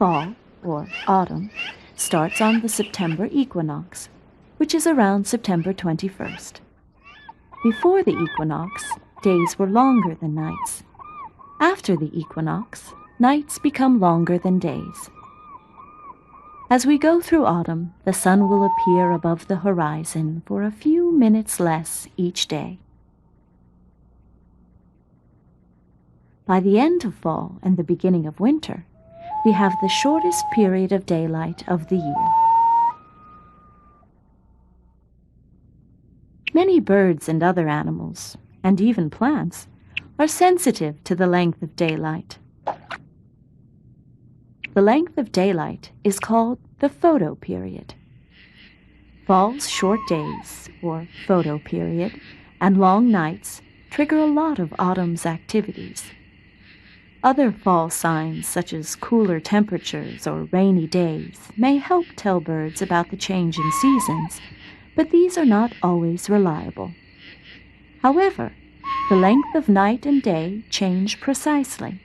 Fall, or autumn, starts on the September equinox, which is around September 21st. Before the equinox, days were longer than nights. After the equinox, nights become longer than days. As we go through autumn, the sun will appear above the horizon for a few minutes less each day. By the end of fall and the beginning of winter, we have the shortest period of daylight of the year. Many birds and other animals, and even plants, are sensitive to the length of daylight. The length of daylight is called the photoperiod. Fall's short days, or photoperiod, and long nights trigger a lot of autumn's activities. Other fall signs, such as cooler temperatures or rainy days, may help tell birds about the change in seasons, but these are not always reliable. However, the length of night and day change precisely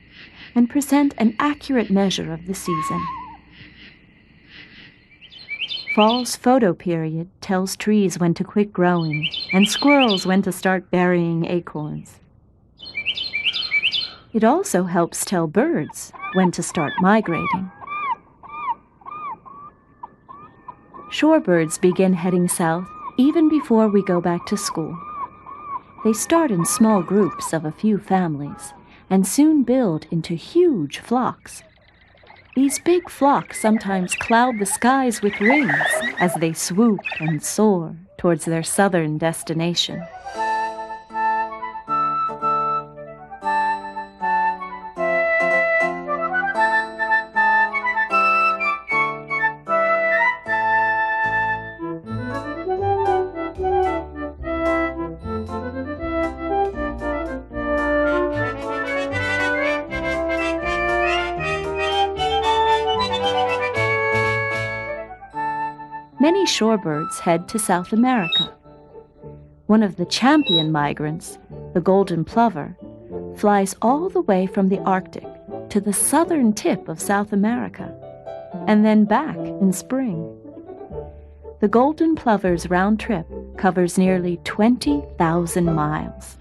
and present an accurate measure of the season. Fall's photoperiod tells trees when to quit growing and squirrels when to start burying acorns. It also helps tell birds when to start migrating. Shorebirds begin heading south even before we go back to school. They start in small groups of a few families and soon build into huge flocks. These big flocks sometimes cloud the skies with wings as they swoop and soar towards their southern destination. Many shorebirds head to South America. One of the champion migrants, the golden plover, flies all the way from the Arctic to the southern tip of South America, and then back in spring. The golden plover's round trip covers nearly 20,000 miles.